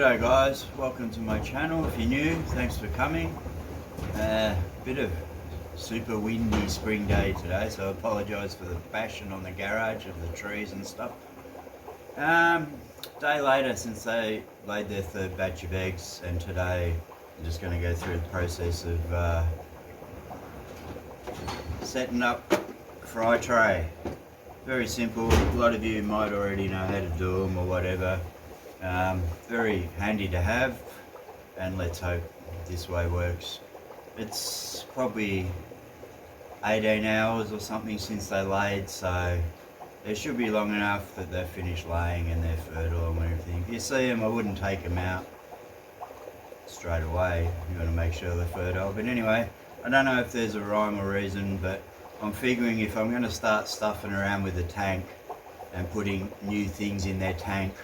G'day guys, welcome to my channel. If you're new, thanks for coming. Bit of super windy spring day today, so I apologise for the bashing on the garage of the trees and stuff. Day later since they laid their third batch of eggs, and today I'm just going to go through the process of setting up a fry tray. Very simple. A lot of you might already know how to do them or whatever. Very handy to have, and let's hope this way works. It's probably 18 hours or something since they laid, so they should be long enough that they've finished laying and they're fertile and everything. If you see them, I wouldn't take them out straight away. You want to make sure they're fertile. But anyway, I don't know if there's a rhyme or reason, but I'm figuring if I'm going to start stuffing around with the tank and putting new things in their tank,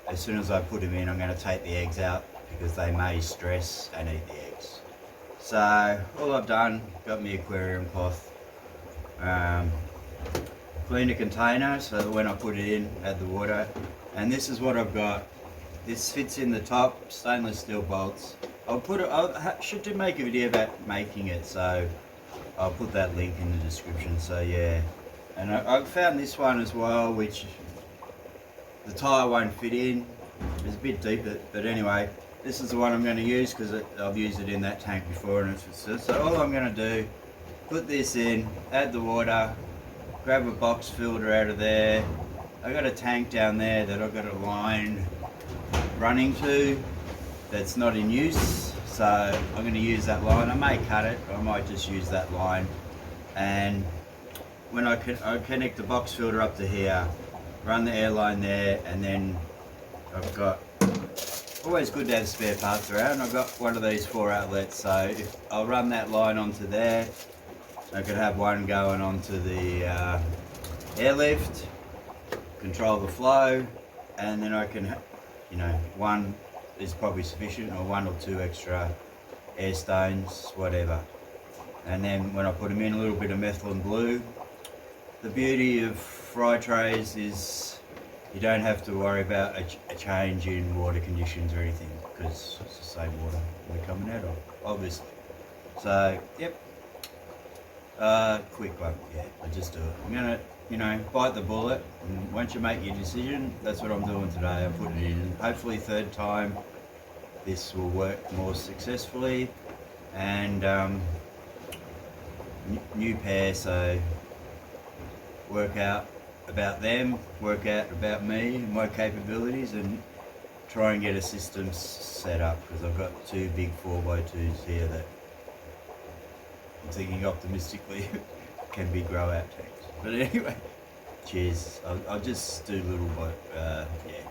as soon as I put them in, I'm going to take the eggs out because they may stress and eat the eggs. So all I've done, got my aquarium cloth, cleaned a container so that when I put it in, add the water, and this is what I've got. This fits in the top, stainless steel bolts. I should make a video about making it, so I'll put that link in the description. So yeah, and I found this one as well, which the tyre won't fit in. It's a bit deeper, but anyway, this is the one I'm going to use because I've used it in that tank before, and so all I'm going to do, put this in, add the water, grab a box filter out of there. I got a tank down there that I've got a line running to that's not in use, so I'm going to use that line. I may cut it, or I might just use that line, and when I connect the box filter up to here, run the air line there, and then I've got, always good to have spare parts around, I've got one of these 4 outlets, so if I'll run that line onto there, I could have one going onto the airlift, control the flow, and then I can, one is probably sufficient, or 1 or 2 extra air stones, whatever. And then when I put them in, a little bit of methylene blue. The beauty of fry trays is you don't have to worry about a change in water conditions or anything, because it's the same water we're coming out of, obviously. So, yep. Quick one, yeah, I just do it. I'm gonna, bite the bullet, and once you make your decision, that's what I'm doing today. I put it in. Hopefully third time this will work more successfully, and new pair, so work out about them, work out about me, my capabilities, and try and get a system set up, because I've got 2 big 4x2s here that I'm thinking optimistically can be grow out tanks. But anyway, cheers. I'll just do little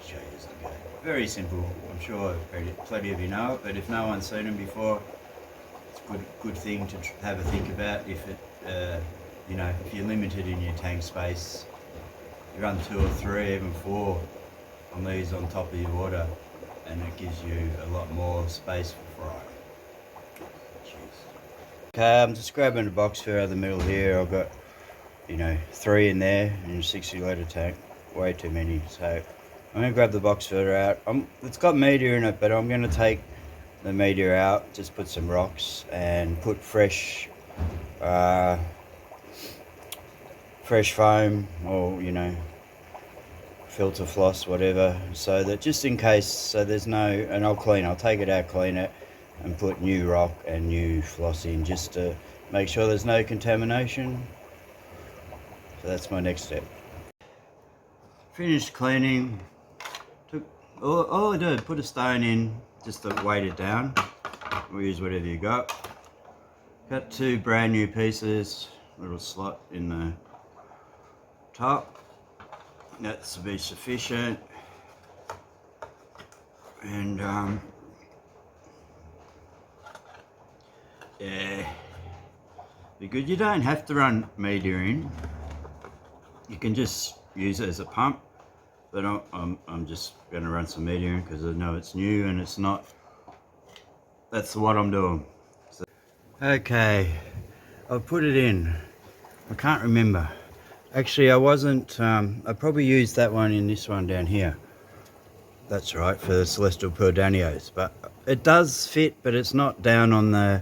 show you as I go. Very simple. I'm sure plenty of you know it, but if no one's seen them before, it's a good thing to have a think about. If it if you're limited in your tank space, you run 2 or 3, even 4 on these on top of your water, and it gives you a lot more space for fry. Cheers. Okay, I'm just grabbing a box filter out of the middle here. I've got 3 in there in a 60 litre tank, way too many. So I'm going to grab the box filter out. It's got media in it, but I'm going to take the media out, just put some rocks and put fresh foam, or filter floss, whatever, so that just in case, so there's no, and I'll take it out, clean it, and put new rock and new floss in, just to make sure there's no contamination. So that's my next step. Finished cleaning. All I did, put a stone in just to weight it down. We'll use whatever you got. Got 2 brand new pieces, little slot in the top. That's to be sufficient. And yeah, be good. You don't have to run media in. You can just use it as a pump, but I'm just going to run some media in because I know it's new and it's not. That's what I'm doing. So, okay, I've put it in. I can't remember. Actually, I wasn't. I probably used that one in this one down here. That's right, for the celestial pearl danios. But it does fit, but it's not down on the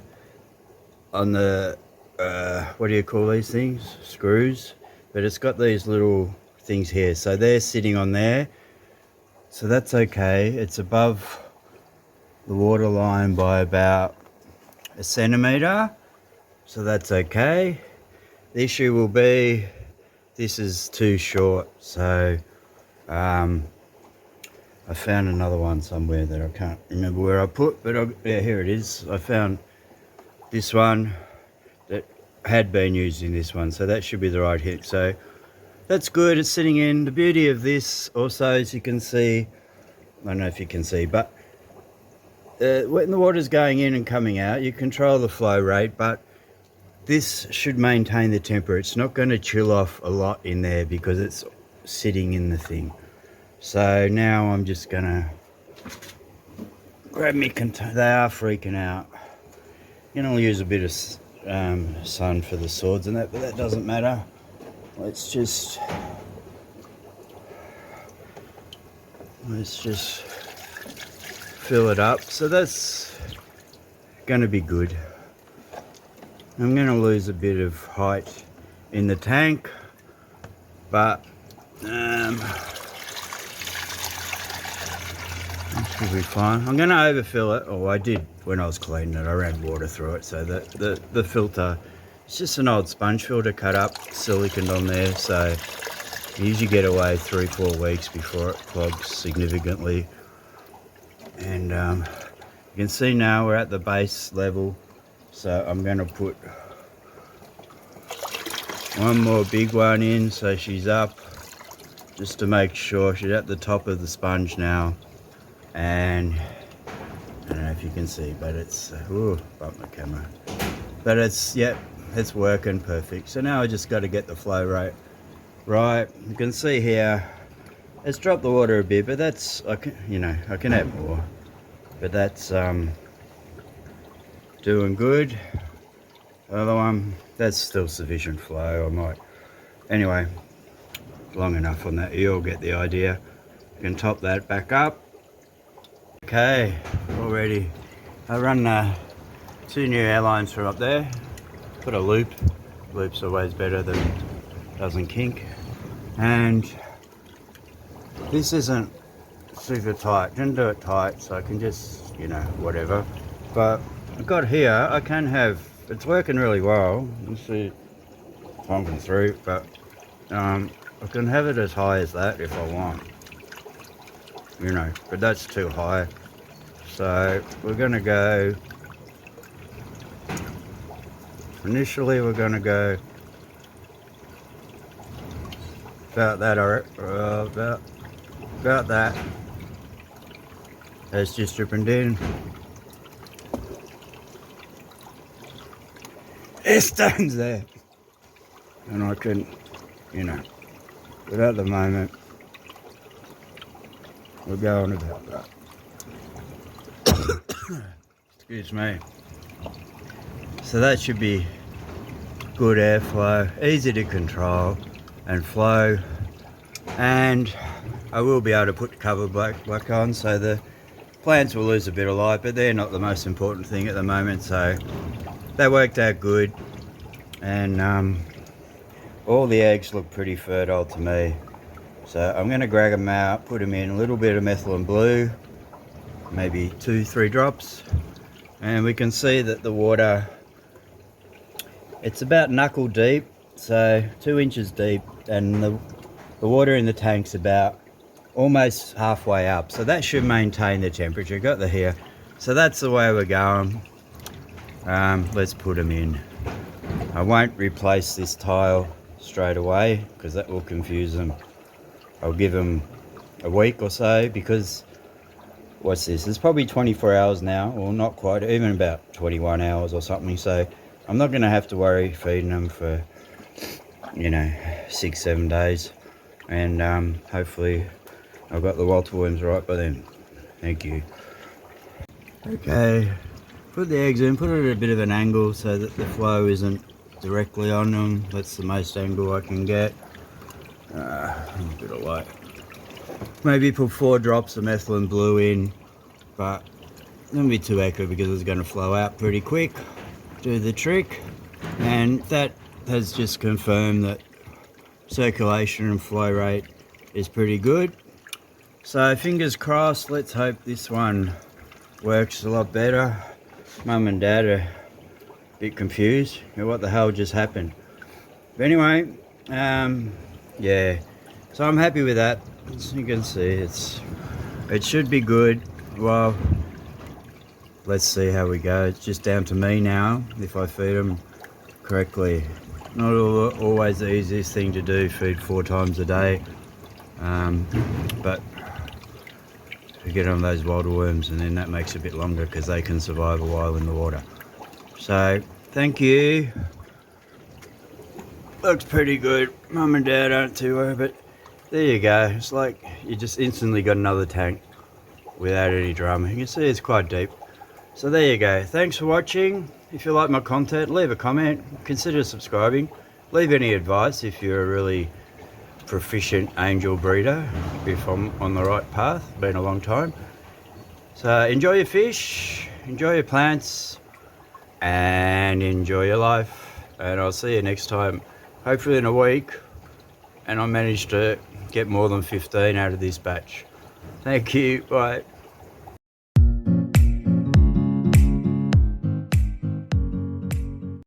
what do you call these things? Screws. But it's got these little things here, so they're sitting on there, so that's okay. It's above the water line by about a centimetre, so that's okay. The issue will be this is too short, so I found another one somewhere that I can't remember where I put, but yeah, here it is. I found this one that had been used in this one, so that should be the right hit. So that's good, it's sitting in. The beauty of this also, as you can see, I don't know if you can see, but when the water's going in and coming out, you control the flow rate, but this should maintain the temperature. It's not going to chill off a lot in there because it's sitting in the thing. So now I'm just going to grab me container. They are freaking out. You know, I'll use a bit of sun for the swords and that, but that doesn't matter. Let's just fill it up. So that's going to be good. I'm going to lose a bit of height in the tank, but that should be fine. I'm going to overfill it, or I did when I was cleaning it. I ran water through it, so the filter, it's just an old sponge filter cut up, siliconed on there, so you usually get away 3-4 weeks before it clogs significantly. And you can see now we're at the base level, so I'm going to put one more big one in so she's up, just to make sure she's at the top of the sponge now. And I don't know if you can see, but it's bump my camera, but it's, yep, it's working perfect. So now I just got to get the flow rate right. You can see here it's dropped the water a bit, but that's, I can add more, but that's doing good. The other one, that's still sufficient flow. I might, anyway, long enough on that, you'll get the idea. You can top that back up. Okay, already I run 2 new airlines through up there. Put a loop. Loop's always better than doesn't kink. And this isn't super tight. Didn't do it tight, so I can just, whatever. But I've got here, I can have, it's working really well. Let's see if I can through, but I can have it as high as that if I want. But that's too high. So we're going to go, initially we're going to go about that, or about that. That's just dripping down. It stands there. And I can, but at the moment, we're going about that. Excuse me. So that should be good airflow, easy to control and flow. And I will be able to put the cover back on, so the plants will lose a bit of light, but they're not the most important thing at the moment. So that worked out good. And all the eggs look pretty fertile to me. So I'm going to grab them out, put them in a little bit of methylene blue, maybe 2-3 drops, and we can see that the water, it's about knuckle deep, so 2 inches deep, and the water in the tank's about almost halfway up, so that should maintain the temperature. Got the here, so that's the way we're going. Let's put them in. I won't replace this tile straight away because that will confuse them. I'll give them a week or so, because what's this? It's probably 24 hours now, or not quite, even about 21 hours or something. So I'm not going to have to worry feeding them for, 6-7 days. And hopefully I've got the Walter worms right by then. Thank you. Okay, put the eggs in, put it at a bit of an angle so that the flow isn't directly on them. That's the most angle I can get. A bit of light. Maybe put 4 drops of methylene blue in, but don't be too accurate because it's going to flow out pretty quick. Do the trick, and that has just confirmed that circulation and flow rate is pretty good. So fingers crossed, let's hope this one works a lot better. Mum and Dad are a bit confused. You know, what the hell just happened? But anyway, yeah, so I'm happy with that. As you can see, it should be good. Well, let's see how we go. It's just down to me now if I feed them correctly. Not always the easiest thing to do, feed 4 times a day, but we get on those water worms, and then that makes it a bit longer because they can survive a while in the water. So thank you. Looks pretty good. Mum and Dad aren't too worried, but there you go. It's like you just instantly got another tank without any drama. You can see it's quite deep. So there you go. Thanks for watching. If you like my content, leave a comment. Consider subscribing. Leave any advice if you're a really proficient angel breeder, if I'm on the right path. Been a long time. So enjoy your fish, enjoy your plants, and enjoy your life. And I'll see you next time, hopefully in a week, and I managed to get more than 15 out of this batch. Thank you. Bye.